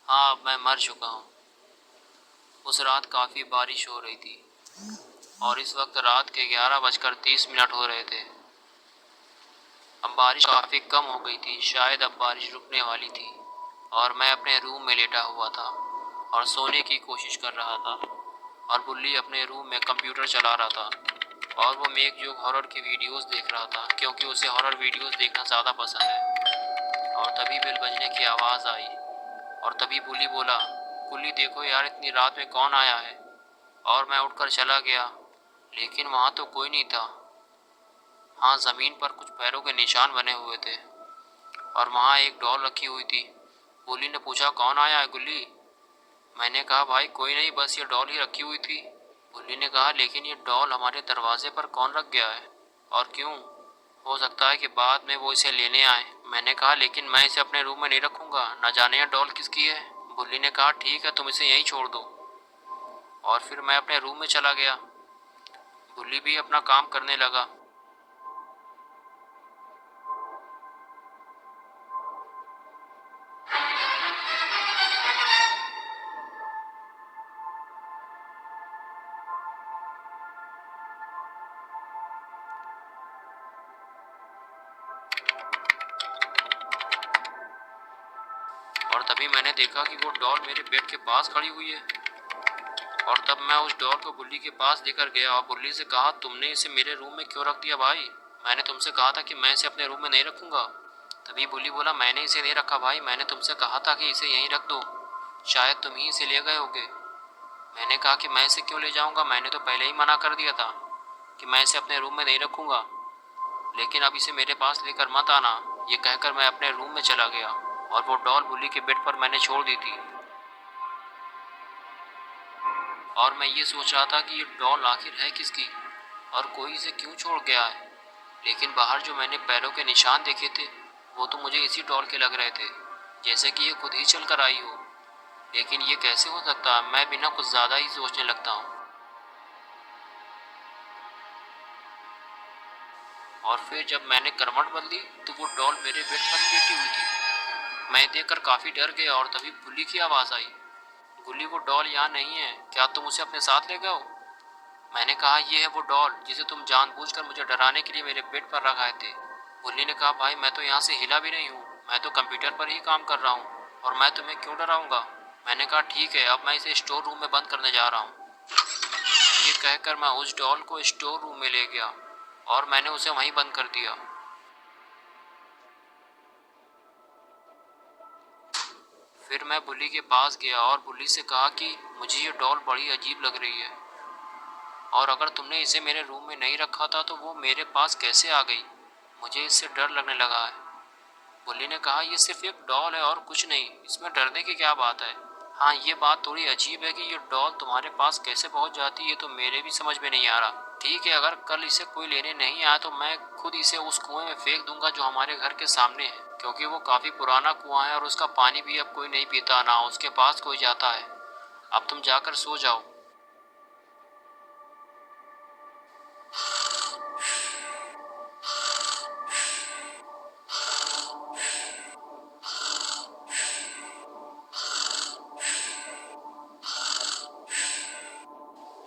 हाँ, अब मैं मर चुका हूँ। उस रात काफ़ी बारिश हो रही थी और इस वक्त रात के 11:30 हो रहे थे। अब बारिश काफ़ी कम हो गई थी, शायद अब बारिश रुकने वाली थी और मैं अपने रूम में लेटा हुआ था और सोने की कोशिश कर रहा था और बुल्ली अपने रूम में कंप्यूटर चला रहा था और वो मेक जो हॉरर की वीडियोस देख रहा था क्योंकि उसे हॉरर वीडियोस देखना ज़्यादा पसंद है। और तभी बेल बजने की आवाज़ आई और तभी बुल्ली बोला, गुल्ली देखो यार, इतनी रात में कौन आया है। और मैं उठकर चला गया, लेकिन वहाँ तो कोई नहीं था। हाँ, ज़मीन पर कुछ पैरों के निशान बने हुए थे और वहाँ एक डॉल रखी हुई थी। बुल्ली ने पूछा, कौन आया है गुल्ली? मैंने कहा, भाई कोई नहीं, बस ये डॉल ही रखी हुई थी। बुल्ली ने कहा, लेकिन ये डॉल हमारे दरवाजे पर कौन रख गया है और क्यों? हो सकता है कि बाद में वो इसे लेने आए। मैंने कहा, लेकिन मैं इसे अपने रूम में नहीं रखूंगा, न जाने यह डॉल किसकी है। बुल्ली ने कहा, ठीक है, तुम इसे यहीं छोड़ दो। और फिर मैं अपने रूम में चला गया। बुल्ली भी अपना काम करने लगा। और तभी मैंने देखा कि वो डॉल मेरे बेड के पास खड़ी हुई है। और तब मैं उस डॉल को बुल्ली के पास लेकर गया और बुल्ली से कहा, तुमने इसे मेरे रूम में क्यों रख दिया भाई? मैंने तुमसे कहा था कि मैं इसे अपने रूम में नहीं रखूंगा। तभी बुल्ली बोला, मैंने इसे नहीं रखा भाई, मैंने तुमसे कहा था कि इसे यहीं रख दो, शायद तुम ही इसे ले गए होगे। मैंने कहा कि मैं इसे क्यों ले जाऊंगा, मैंने तो पहले ही मना कर दिया था कि मैं इसे अपने रूम में नहीं रखूंगा, लेकिन अब इसे मेरे पास लेकर मत आना। ये कहकर मैं अपने रूम में चला गया और वो डॉल बुल्ली के बेड पर मैंने छोड़ दी थी। और मैं ये सोच रहा था कि ये डॉल आखिर है किसकी और कोई इसे क्यों छोड़ गया है। लेकिन बाहर जो मैंने पैरों के निशान देखे थे वो तो मुझे इसी डॉल के लग रहे थे, जैसे कि ये खुद ही चल कर आई हो। लेकिन ये कैसे हो सकता है? मैं बिना कुछ ज़्यादा ही सोचने लगता हूँ। और फिर जब मैंने करवट बदली तो वो डॉल मेरे बेड पर लेटी हुई थी। मैं देखकर काफ़ी डर गया और तभी बुल्ली की आवाज़ आई, गुल्ली वो डॉल यहाँ नहीं है, क्या तुम उसे अपने साथ ले गए हो? मैंने कहा, ये है वो डॉल जिसे तुम जानबूझकर मुझे डराने के लिए मेरे बेड पर रखाए थे। बुल्ली ने कहा, भाई मैं तो यहाँ से हिला भी नहीं हूँ, मैं तो कंप्यूटर पर ही काम कर रहा हूँ और मैं तुम्हें क्यों डराऊंगा। मैंने कहा, ठीक है, अब मैं इसे स्टोर रूम में बंद करने जा रहा हूँ। ये कहकर मैं उस डॉल को स्टोर रूम में ले गया और मैंने उसे वहीं बंद कर दिया। फिर मैं बुल्ली के पास गया और बुल्ली से कहा कि मुझे ये डॉल बड़ी अजीब लग रही है और अगर तुमने इसे मेरे रूम में नहीं रखा था तो वो मेरे पास कैसे आ गई? मुझे इससे डर लगने लगा है। बुल्ली ने कहा, ये सिर्फ एक डॉल है और कुछ नहीं, इसमें डरने की क्या बात है। हाँ, ये बात थोड़ी अजीब है कि ये डॉल तुम्हारे पास कैसे पहुंच जाती है, तो मेरे भी समझ में नहीं आ रहा। ठीक है, अगर कल इसे कोई लेने नहीं आया तो मैं खुद इसे उस कुएं में फेंक दूंगा जो हमारे घर के सामने है, क्योंकि वो काफी पुराना कुआं है और उसका पानी भी अब कोई नहीं पीता, ना उसके पास कोई जाता है। अब तुम जाकर सो जाओ।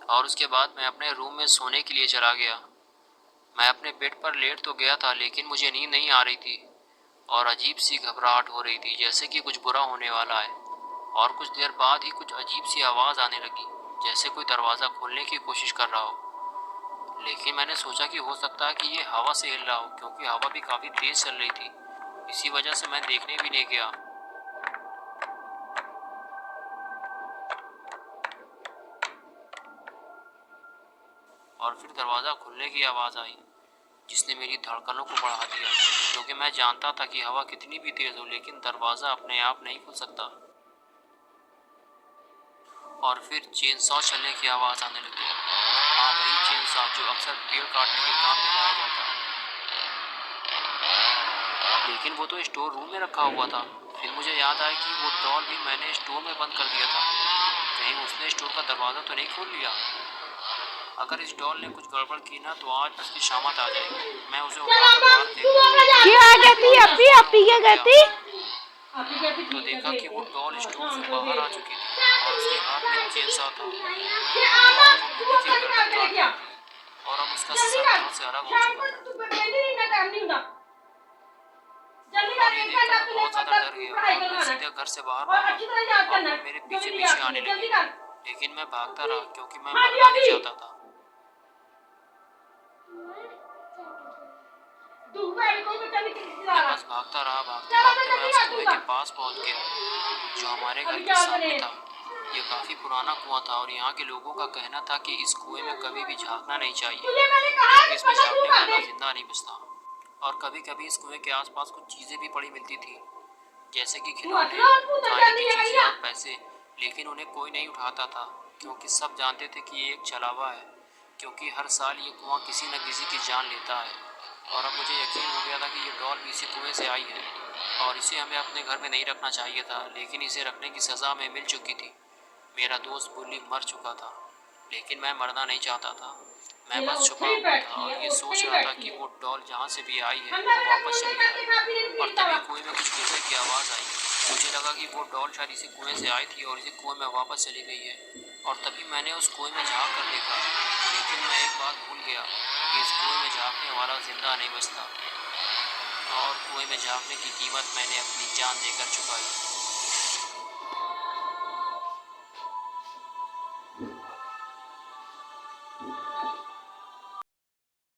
और उसके बाद मैं अपने रूम में सोने के लिए चला गया। मैं अपने बेड पर लेट तो गया था, लेकिन मुझे नींद नहीं आ रही थी और अजीब सी घबराहट हो रही थी, जैसे कि कुछ बुरा होने वाला है। और कुछ देर बाद ही कुछ अजीब सी आवाज़ आने लगी, जैसे कोई दरवाज़ा खोलने की कोशिश कर रहा हो। लेकिन मैंने सोचा कि हो सकता है कि ये हवा से हिल रहा हो, क्योंकि हवा भी काफ़ी तेज़ चल रही थी। इसी वजह से मैं देखने भी नहीं गया। और फिर दरवाज़ा खुलने की आवाज़ आई, जिसने मेरी धड़कनों को बढ़ा दिया, क्योंकि मैं जानता था कि हवा कितनी भी तेज़ हो लेकिन दरवाज़ा अपने आप नहीं खुल सकता। और फिर चेनसॉ चलने की आवाज़ आने लगी। हाँ, वही चेनसॉ जो अक्सर पेड़ काटने के काम में लाया जाता है। लेकिन वो तो स्टोर रूम में रखा हुआ था। फिर मुझे याद आया कि वो डॉल भी मैंने स्टोर में बंद कर दिया था। कहीं उसने स्टोर का दरवाज़ा तो नहीं खोल लिया? अगर इस डॉल ने कुछ गड़बड़ की ना तो आज उसकी शामत आ जाएगी। मैं उसे उठाकर बाहर फेंक दूंगा। क्या कहती है? अभी आप क्या कहती? तो देखा कि वो डॉल स्टोर से बाहर आ चुकी थी और उसके हाथ में चेनसा था और वो मिमी की गर्दन काट रही थी और अब उसका सर धड़ से अलग हो चुका था। और ये देखकर मैं बहुत ज़्यादा डर गया और मैं सीधे घर से बाहर भागा और वो मेरे पीछे पीछे आने लगी, लेकिन मैं भागता रहा क्योंकि मैं मरना नहीं चाहता था। मैं बस भागता रहा, भागते भागते मैं उस कुएं के पास पहुंच गया जो हमारे घर के सामने था। ये काफ़ी पुराना कुआं था और यहाँ के लोगों का कहना था कि इस कुएं में कभी भी झांकना नहीं चाहिए क्योंकि इसमें झांकने वाला जिंदा नहीं बचता। और कभी कभी इस कुएं के आसपास कुछ चीज़ें भी पड़ी मिलती थी, जैसे कि खिलौने, खाने की चीज़ें और पैसे, लेकिन उन्हें कोई नहीं उठाता था क्योंकि सब जानते थे कि ये एक छलावा है, क्योंकि हर साल ये कुआं किसी न किसी की जान लेता है। और अब मुझे यकीन हो गया था कि ये डॉल भी इसी कुएं से आई है और इसे हमें अपने घर में नहीं रखना चाहिए था, लेकिन इसे रखने की सज़ा हमें मिल चुकी थी। मेरा दोस्त बुल्ली मर चुका था, लेकिन मैं मरना नहीं चाहता था। मैं बस छुपा हुआ था और ये सोच रहा था कि वो डॉल जहाँ से भी आई है वो वापस चली जाए। और तभी कुएं में कुछ गिरने की आवाज़ आई। मुझे लगा कि वो डॉल शायद इसी कुएं से आई थी और इसी कुएं में वापस चली गई है। और तभी मैंने उस कुएं में झाँक कर देखा, लेकिन मैं एक बात भूल गया कि इस कुएं में झाँकने वाला जिंदा नहीं बचता। और कुएं में झाँकने की कीमत मैंने अपनी जान देकर चुकाई।